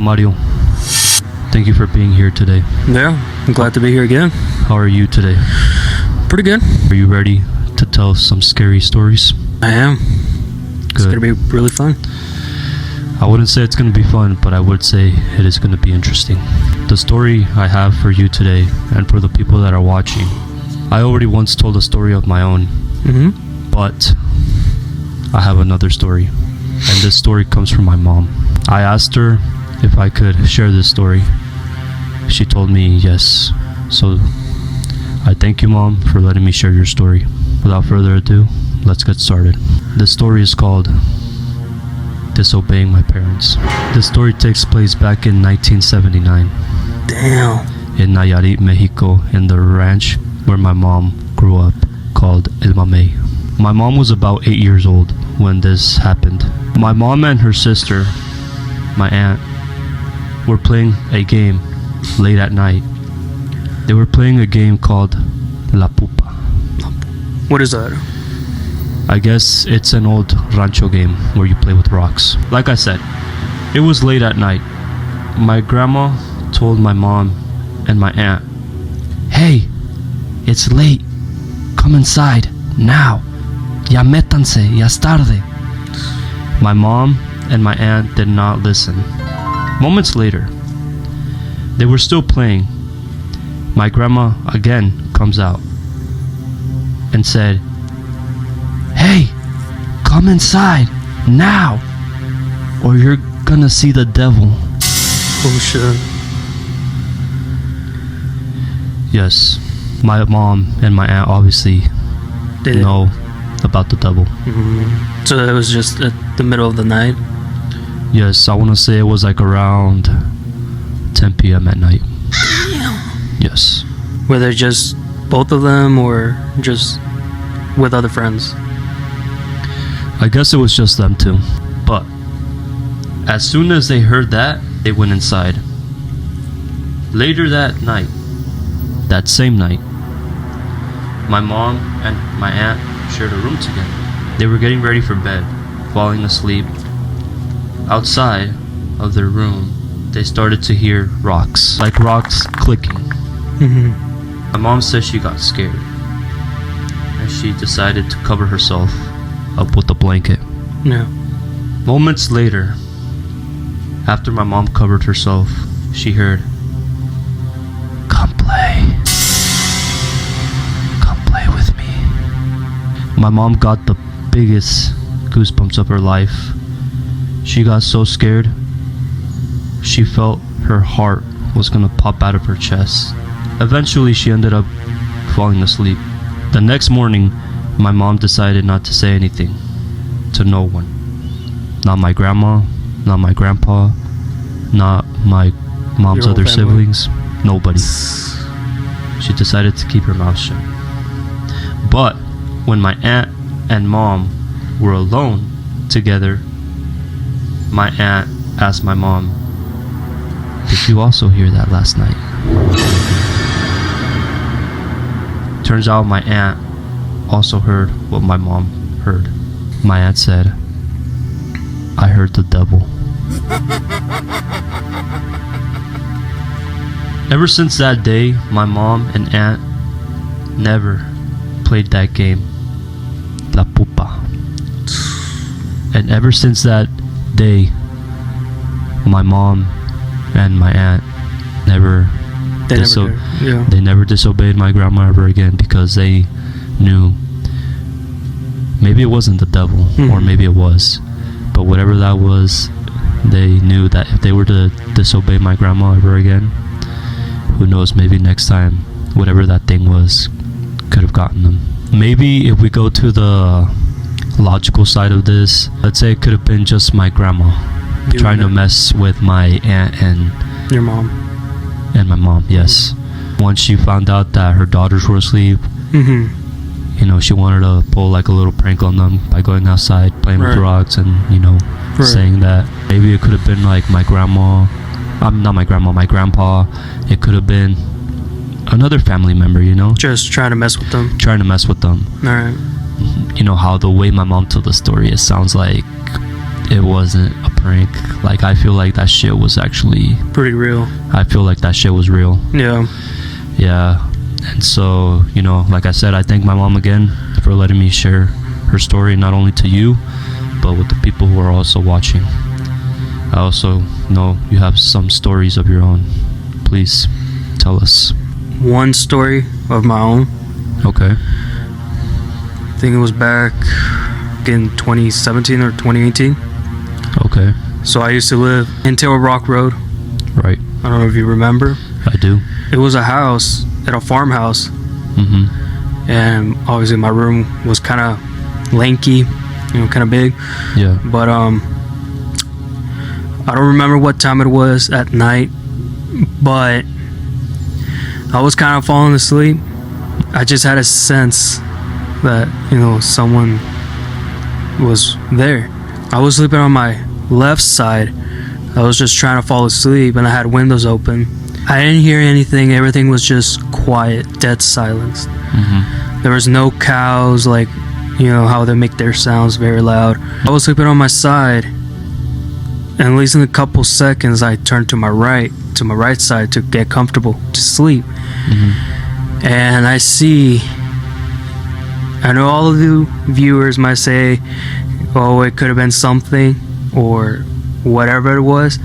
Mario, thank you for being here today. Yeah, I'm glad to be here again. How are you today? Pretty good. Are you ready to tell some scary stories? I am. It's Good. going to be really fun. I wouldn't say it's going to be fun, but I would say it is going to be interesting. The story I have for you today, and for the people that are watching, I already once told a story of my own, but I have another story, and this story comes from my mom. I asked her if I could share this story. She told me yes, so I thank you, Mom, for letting me share your story. Without further ado, let's get started. This story is called Disobeying My Parents. This story takes place back in 1979 Damn. in Nayarit, Mexico, in the ranch where my mom grew up, called El Mamey. My mom was about 8 years old when this happened. My mom and her sister, my aunt, were playing a game late at night. They were playing a game called La Pupa. What is that? I guess it's an old rancho game where you play with rocks. Like I said, it was late at night. My grandma told my mom and my aunt, "Hey, it's late. Come inside now. Ya métanse, ya es tarde." My mom and my aunt did not listen. Moments later, they were still playing. My grandma again comes out and said, "Hey, come inside now, or you're gonna see the devil." Oh shit. Yes, my mom and my aunt obviously Did it? know about the devil. So it was just at the middle of the night? Yes, I want to say it was like around 10 p.m. at night. Yes. Were they just both of them or just with other friends? I guess it was just them two. But as soon as they heard that, they went inside. Later that night, that same night, my mom and my aunt shared a room together. They were getting ready for bed, falling asleep. Outside of their room, they started to hear rocks, like rocks clicking. My mom says she got scared, and she decided to cover herself up with a blanket. Yeah. Moments later, after my mom covered herself, she heard, "Come play. Come play with me." My mom got the biggest goosebumps of her life. She got so scared, she felt her heart was gonna pop out of her chest. Eventually, she ended up falling asleep. The next morning, my mom decided not to say anything to no one. Not my grandma, not my grandpa, not my mom's Your other whole family? siblings, nobody. She decided to keep her mouth shut. But when my aunt and mom were alone together, my aunt asked my mom, "Did you also hear that last night?" Turns out my aunt also heard what my mom heard. My aunt said, "I heard the devil." Ever since that day, my mom and aunt never played that game, La Pupa. And ever since that day, my mom and my aunt never They never did. Yeah. they never disobeyed my grandma ever again, because they knew maybe it wasn't the devil, or maybe it was, but whatever that was, they knew that if they were to disobey my grandma ever again, who knows, maybe next time whatever that thing was could have gotten them. Maybe if we go to the logical side of this, let's say it could have been just my grandma trying to mess with my aunt and Your mom. my mom. Yes. Once she found out that her daughters were asleep, you know, she wanted to pull like a little prank on them by going outside, playing with Right. rocks, and, you know, saying that maybe it could have been like my grandma, not my grandma, my grandpa. It could have been another family member, you know, Just trying to mess with them. trying to mess with them. Alright. You know how the way my mom told the story, it sounds like it wasn't a prank. Like, I feel like that shit was actually, Pretty real. I feel like that shit was real. Yeah. Yeah. And so, you know, like I said, I thank my mom again for letting me share her story, not only to you, but with the people who are also watching. I also know you have some stories of your own. Please tell us. One story of my own. Okay. I think it was back in 2017 or 2018. Okay. So I used to live in Taylor Rock Road. Right. I don't know if you remember. I do. It was a house, at a farmhouse, Mm-hmm. and obviously my room was kind of lanky, kind of big. Yeah. But I don't remember what time it was at night, but I was kind of falling asleep. I just had a sense that someone was there. I was sleeping on my left side. I was just trying to fall asleep, and I had windows open. I didn't hear anything. Everything was just quiet, dead silence. Mm-hmm. There was no cows, like how they make their sounds very loud. I was sleeping on my side, and at least in a couple seconds I turned to my right side to get comfortable to sleep. Mm-hmm. And I know all of you viewers might say, oh, it could have been something or whatever it was.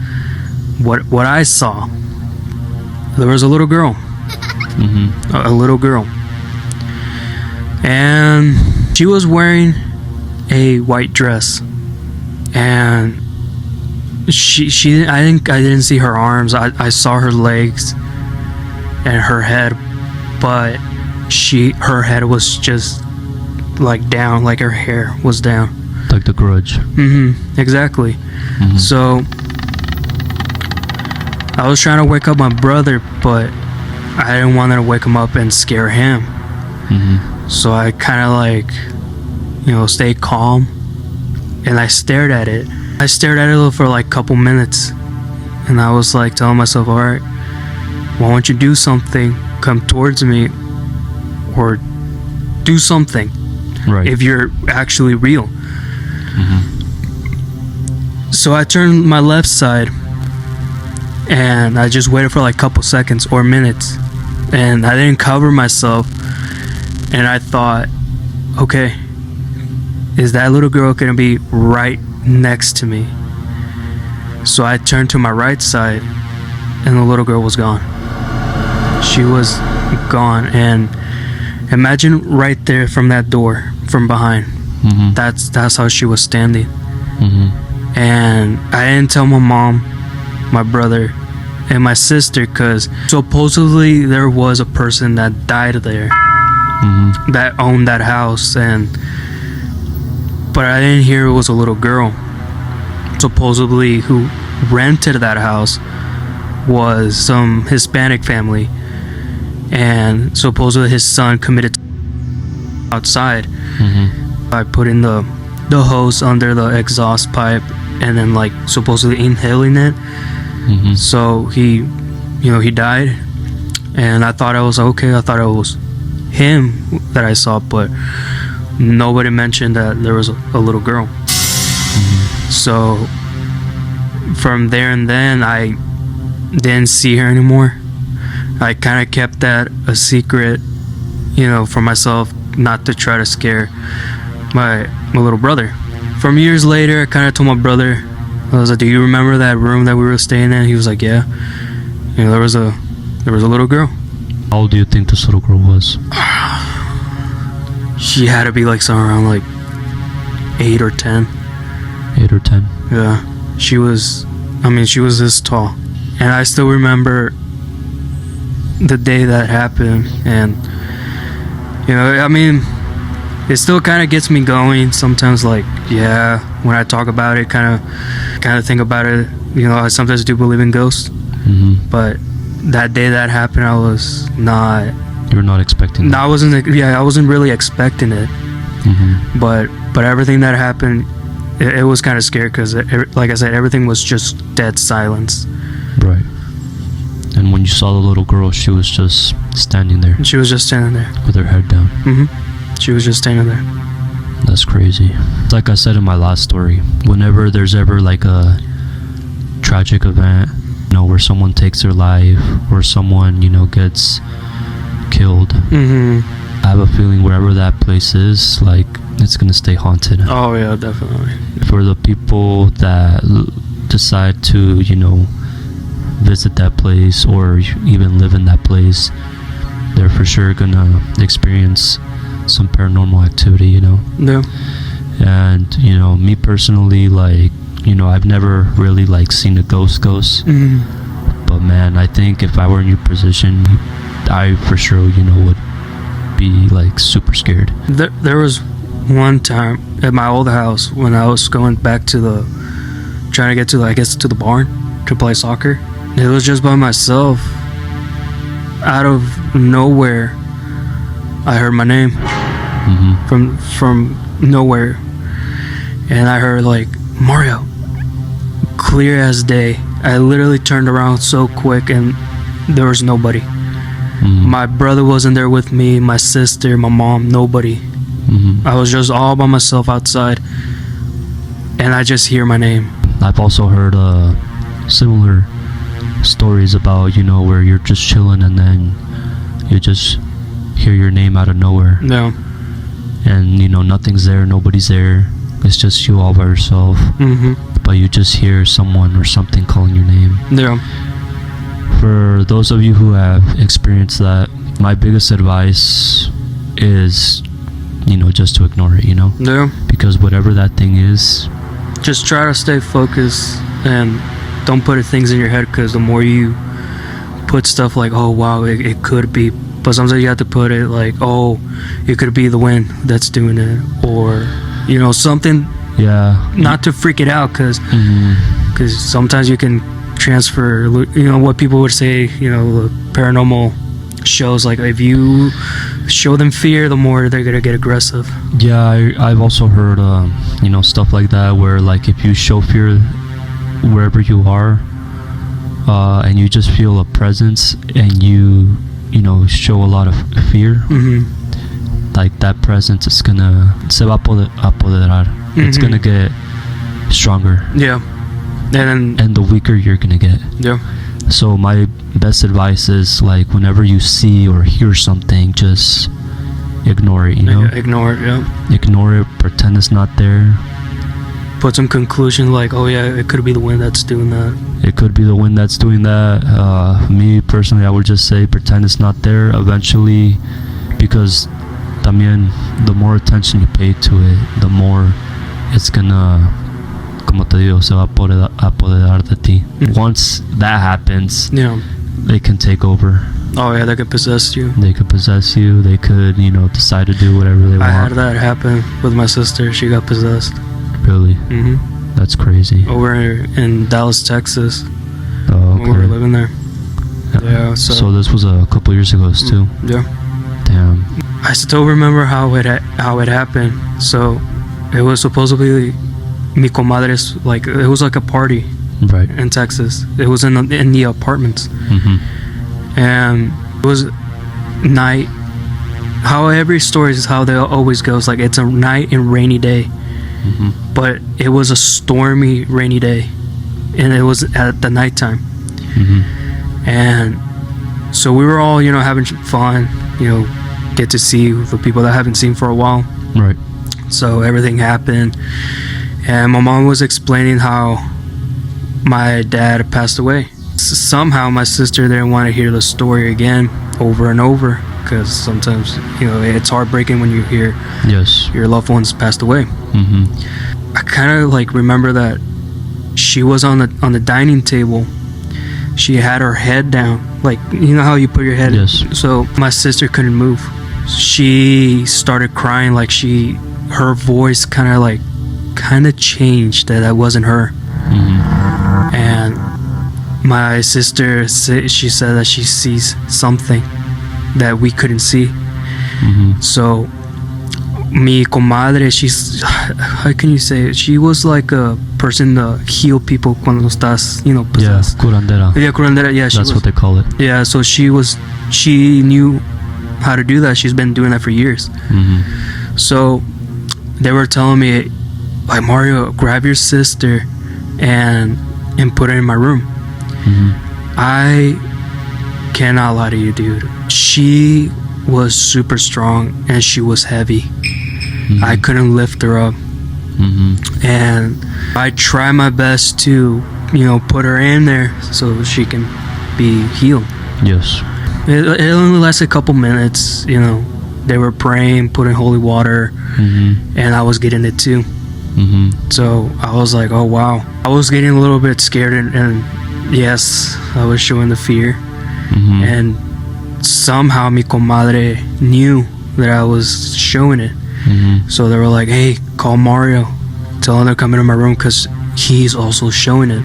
What I saw, there was a little girl. Mm-hmm. A little girl. And she was wearing a white dress. And she I didn't see her arms. I saw her legs and her head, but her head was just like down, like her hair was down. Like The Grudge. Mm-hmm. Exactly. Mm-hmm. So I was trying to wake up my brother, but I didn't want to wake him up and scare him. Mm-hmm. So I kind of stayed calm, and I stared at it. I stared at it for like a couple minutes, and I was like telling myself, all right, why don't you do something? Come towards me, or do something. Right. If you're actually real. Mm-hmm. So I turned my left side, and I just waited for like a couple seconds or minutes, and I didn't cover myself. And I thought, okay, is that little girl gonna be right next to me? So I turned to my right side, and the little girl was gone. She was gone. And imagine right there from that door, from behind. Mm-hmm. That's how she was standing. Mm-hmm. And I didn't tell my mom, my brother, and my sister, because supposedly there was a person that died there. Mm-hmm. That owned that house, but I didn't hear it was a little girl. Supposedly who rented that house was some Hispanic family, and supposedly his son committed outside Mm-hmm. by putting the hose under the exhaust pipe and then like supposedly inhaling it. Mm-hmm. So he died, and I thought it was okay. I thought it was him that I saw, but nobody mentioned that there was a little girl. Mm-hmm. So from there and then I didn't see her anymore. I kind of kept that a secret, for myself, not to try to scare my little brother. From years later, I kind of told my brother, I was like, do you remember that room that we were staying in? He was like, yeah. There was a little girl. How old do you think this little girl was? She had to be like somewhere around like 8 or 10. 8 or 10. Yeah. She was this tall. And I still remember the day that happened. And, it still kind of gets me going. Sometimes, like, yeah, when I talk about it, kind of think about it. I sometimes do believe in ghosts. Mm-hmm. But that day that happened, I was not... You were not expecting that. I wasn't really expecting it. Mm-hmm. But everything that happened, it was kind of scary because, like I said, everything was just dead silence. Right. And when you saw the little girl, she was just standing there And she was just standing there. with her head down. She was just standing there. That's crazy. Like I said in my last story, whenever there's ever like a tragic event, you know, where someone takes their life or someone, you know, gets killed, I have a feeling wherever that place is, like, it's gonna stay haunted. Oh yeah, definitely. For the people that decide to, you know, visit that place or even live in that place, they're for sure gonna experience some paranormal activity, you know. Yeah. And, you know, me personally, like, you know, I've never really like seen a ghost, but man, I think if I were in your position, I for sure, you know, would be like super scared. There was one time at my old house when I was going back to trying to get to I guess to the barn to play soccer. It was just by myself. Out of nowhere, I heard my name from nowhere, and I heard like, Mario, clear as day. I literally turned around so quick and there was nobody. My brother wasn't there with me, my sister, my mom, nobody. I was just all by myself outside, and I just hear my name. I've also heard similar stories about, you know, where you're just chilling and then you just hear your name out of nowhere. No. And, you know, nothing's there, nobody's there. It's just you all by yourself. But you just hear someone or something calling your name. Yeah. For those of you who have experienced that, my biggest advice is, you know, just to ignore it, you know? Yeah. Because whatever that thing is, just try to stay focused and don't put things in your head, because the more you put stuff like, oh wow, it could be, but sometimes you have to put it like, oh, it could be the wind that's doing it, or, you know, something. Yeah. Not to freak it out, because sometimes you can transfer, you know, what people would say, you know, the paranormal shows, like if you show them fear, the more they're gonna get aggressive. Yeah, I've also heard you know, stuff like that, where like if you show fear wherever you are, and you just feel a presence and you know, show a lot of fear, like that presence is gonna se va a apoderar. It's gonna get stronger. Yeah. And the weaker you're gonna get. Yeah. So my best advice is, like, whenever you see or hear something, just ignore it, you know? Ignore it, yeah. Ignore it, pretend it's not there. Put some conclusion like, oh yeah, it could be the wind that's doing that. It could be the wind that's doing that. Me personally, I would just say pretend it's not there eventually, because también the more attention you pay to it, the more it's gonna, como te digo, se va a apoderar de ti. Once that happens, yeah, they can take over. Oh yeah, they could possess you. They could possess you. They could, you know, decide to do whatever they want. I had that happen with my sister. She got possessed. Really? That's crazy. Over in Dallas, Texas. Oh, okay. When we were living there. Yeah. So this was a couple years ago too. Yeah. Damn. I still remember how it happened. So it was supposedly mi comadre's, like, it was like a party, right, in Texas. It was in the apartments, and it was night. How every story is how they always goes. Like, it's a night and rainy day, but it was a stormy rainy day, and it was at the nighttime. And so we were all, you know, having fun, you know, get to see the people that I haven't seen for a while. Right. So everything happened, and my mom was explaining how my dad passed away. Somehow my sister didn't want to hear the story again over and over, because sometimes, you know, it's heartbreaking when you hear your loved ones passed away. I kind of like remember that she was on the dining table. She had her head down, like, you know how you put your head. So my sister couldn't move. She started crying, like her voice kind of changed, that wasn't her. And my sister she said that she sees something that we couldn't see. So mi comadre, she's, how can you say it? She was like a person to heal people cuando estás, you know, possessed. Yeah, curandera. Yeah, curandera. Yeah, that's what they call it. Yeah, so she knew how to do that. She's been doing that for years. So they were telling me, like, Mario, grab your sister and put her in my room. I cannot lie to you, dude. She was super strong and she was heavy. I couldn't lift her up. And I try my best to, put her in there so she can be healed. Yes. It only lasted a couple minutes. They were praying, putting holy water, and I was getting it too. So I was like, oh wow. I was getting a little bit scared, and yes, I was showing the fear. And somehow mi comadre knew that I was showing it. So they were like, hey, call Mario, tell him to come into my room because he's also showing it.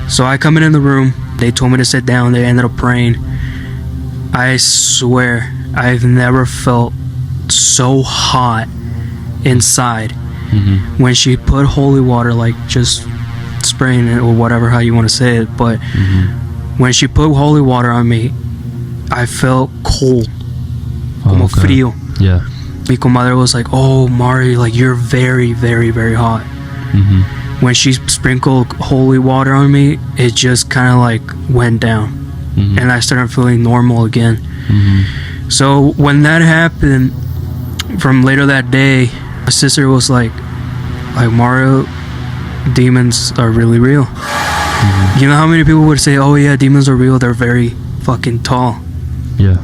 So I come in the room, they told me to sit down, they ended up praying. I swear I've never felt so hot inside. When she put holy water, like just spraying it or whatever, how you want to say it, but when she put holy water on me, I felt cold, como frío. Yeah. Mi comadre was like, oh, Mari, like, you're very, very, very hot. When she sprinkled holy water on me, it just kind of like went down. And I started feeling normal again. So when that happened, from later that day, my sister was like, Mario, demons are really real. You know how many people would say, oh yeah, demons are real, they're very fucking tall. Yeah.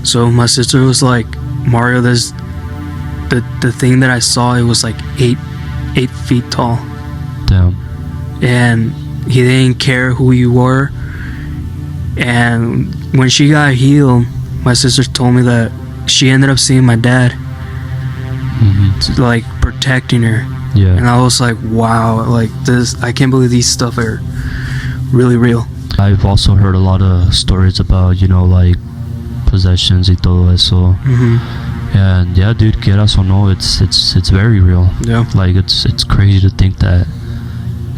So my sister was like, Mario, there's the thing that I saw, it was like 8 feet tall. Damn. And he didn't care who you were. And when she got healed, my sister told me that she ended up seeing my dad, like protecting her. Yeah. And I was like, wow, like this, I can't believe these stuff are really real. I've also heard a lot of stories about, like possessions y todo eso. And yeah, dude, quieras o no, it's very real. Yeah. Like it's crazy to think that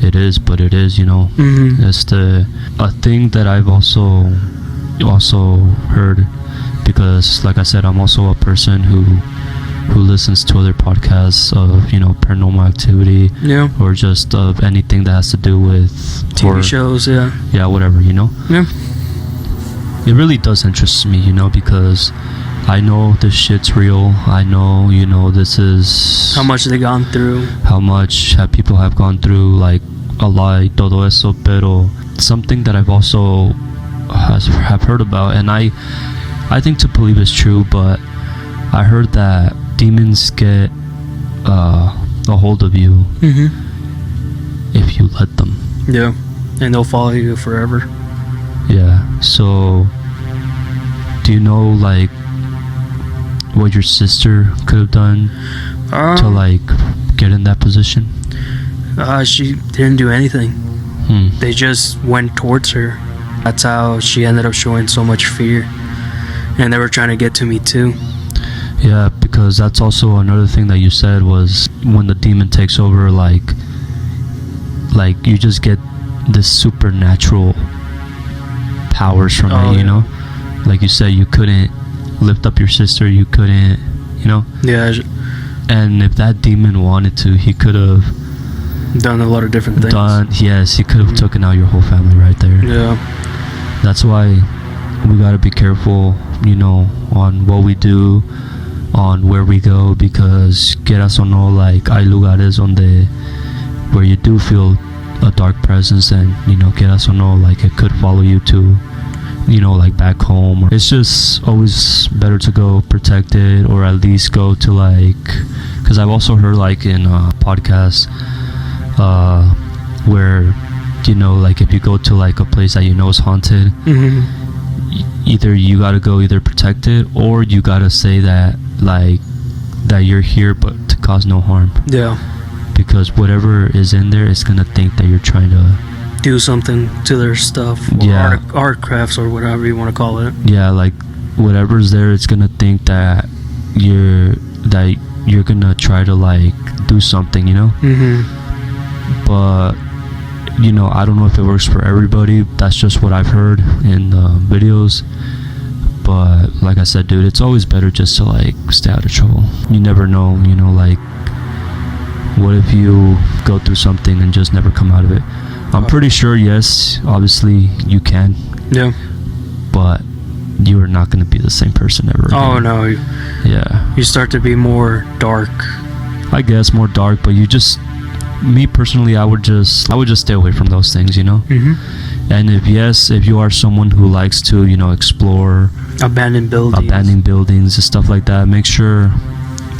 it is, but it is, It's a thing that I've also heard, because like I said, I'm also a person who listens to other podcasts of, paranormal activity, or just of anything that has to do with TV horror. shows, yeah, whatever, Yeah. It really does interest me, because I know this shit's real. I know, this is How much they gone through. how much people have gone through, like a lot, y todo eso, pero something that I've also have heard about, and I think to believe is true, but I heard that demons get a hold of you if you let them. Yeah. And they'll follow you forever. Yeah. So do you know, like, what your sister could have done to like get in that position? She didn't do anything. They just went towards her. That's how she ended up showing so much fear. And they were trying to get to me too. Yeah, because that's also another thing that you said, was when the demon takes over, like you just get this supernatural powers from it, Like you said, you couldn't lift up your sister, you couldn't, Yeah. And if that demon wanted to, he could have Done a lot of different things. Yes, he could have taken out your whole family right there. Yeah. That's why we gotta be careful, on what we do, on where we go, because quieras o no, like, hay lugares where you do feel a dark presence, and quieras o no, like, it could follow you to, like, back home. It's just always better to go protected, or at least go to, like, because I've also heard, like, in podcasts where, like, if you go to, like, a place that is haunted, either you gotta go protected, or you gotta say that, like, that you're here but to cause no harm. Yeah. Because whatever is in there is gonna think that you're trying to do something to their stuff, or art crafts, or whatever you want to call it. Yeah, like, whatever's there, it's gonna think that you're gonna try to, like, do something, But I don't know if it works for everybody. That's just what I've heard in videos. But like I said, dude, it's always better just to like stay out of trouble. You never know, you know, like what if you go through something and just never come out of it? I'm pretty sure, yes, obviously you can, Yeah. but you are not going to be the same person ever again. Oh no, Yeah, you start to be more dark. I guess more dark, but you just, me personally, I would just stay away from those things, you know. Mm-hmm. And if you are someone who likes to, you know, explore Abandoned buildings. and stuff like that, make sure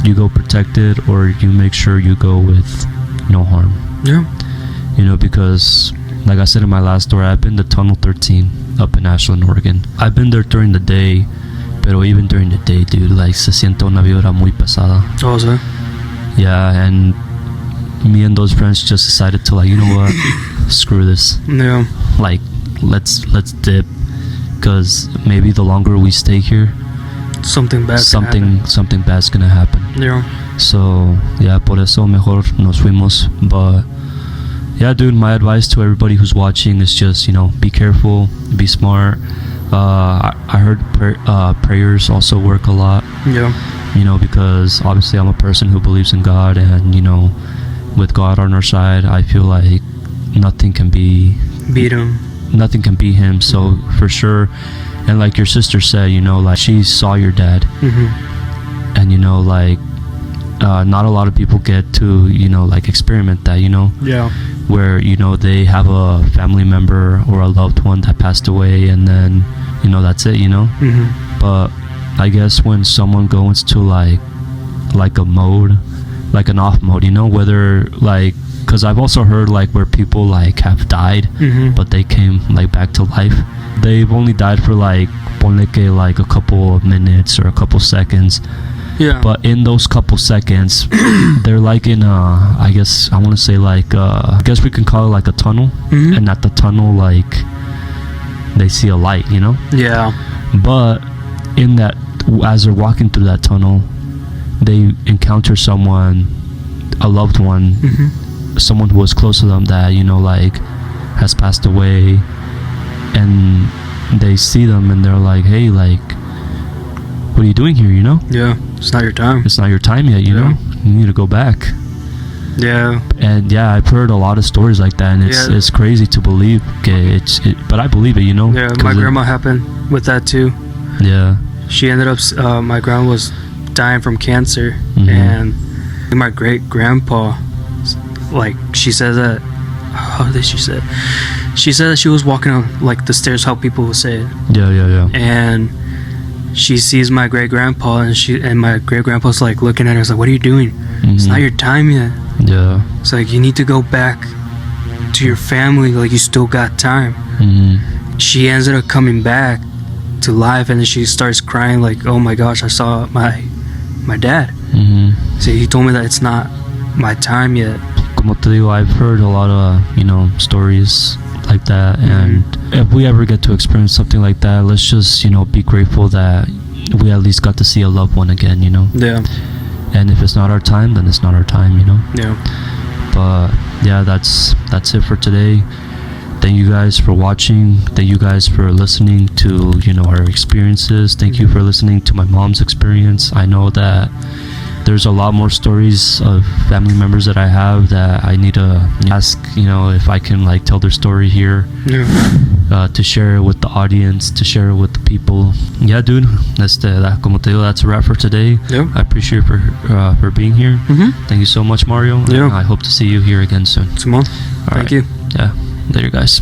you go protected, or you make sure you go with no harm. Yeah. You know, because like I said in my last story, I've been to Tunnel 13 up in Ashland, Oregon. I've been there during the day, pero even during the day, dude, like se siente una vibra muy pesada. Oh, so? Yeah, and me and those friends just decided to, like, you know what, screw this. Yeah. Like, let's dip, because maybe the longer we stay here, Something bad. something bad's gonna happen. Yeah. So yeah, por eso mejor nos fuimos. But yeah, dude, my advice to everybody who's watching is just, you know, be careful, be smart. I heard prayers also work a lot. Yeah. You know, because obviously I'm a person who believes in God, and you know, with God on our side, I feel like nothing can beat him. So for sure. And like your sister said, you know, like she saw your dad. Mm-hmm. And you know, like not a lot of people get to, you know, like experiment that, you know. Yeah. Where, you know, they have a family member or a loved one that passed away, and then, you know, that's it, you know. Mm-hmm. But I guess when someone goes to like a mode, like an off mode, you know, whether like, because I've also heard like where people like have died, Mm-hmm. but they came like back to life. They've only died for like ponle que like a couple of minutes or a couple seconds. Yeah. But in those couple seconds, they're like in I guess I want to say like I guess we can call it like a tunnel. Mm-hmm. And at the tunnel, like they see a light, you know. Yeah. But in that, as they're walking through that tunnel, they encounter someone, a loved one, Mm-hmm. someone who was close to them that, you know, like has passed away, and they see them and they're like, hey, like, what are you doing here, you know? Yeah. It's not your time. It's not your time yet, you Yeah. know. You need to go back. Yeah. And yeah, I've heard a lot of stories like that, and it's crazy to believe. Okay, but I believe it, you know. Yeah. My grandma happened with that too. Yeah. She ended up. My grandma was dying from cancer, Mhm. and my great grandpa, like she says that. How did she say? She said that she was walking on like the stairs. How people would say it. Yeah. And she sees my great grandpa, and my great grandpa's like looking at her. It's like, what are you doing? It's Mhm. not your time yet. Yeah. It's like, you need to go back to your family. Like, you still got time. Mhm. She ended up coming back to life, and then she starts crying like, oh my gosh, I saw my dad. Mhm. So he told me that it's not my time yet. Como te digo, I've heard a lot of, you know, stories like that, and if we ever get to experience something like that, let's just, you know, be grateful that we at least got to see a loved one again, you know. Yeah. And if it's not our time, then it's not our time, you know. Yeah. But yeah, that's it for today. Thank you guys for watching. Thank you guys for listening to, you know, our experiences. Thank you for listening to my mom's experience. I know that there's a lot more stories of family members that I have that I need to ask, you know, if I can like tell their story here, Yeah. to share it with the audience, to share it with the people. Yeah, dude, como te digo, that's a wrap for today. Yeah. I appreciate you for being here. Mm-hmm. Thank you so much, Mario. Yeah. And I hope to see you here again soon. Simone, All thank right. you. Yeah, later, guys.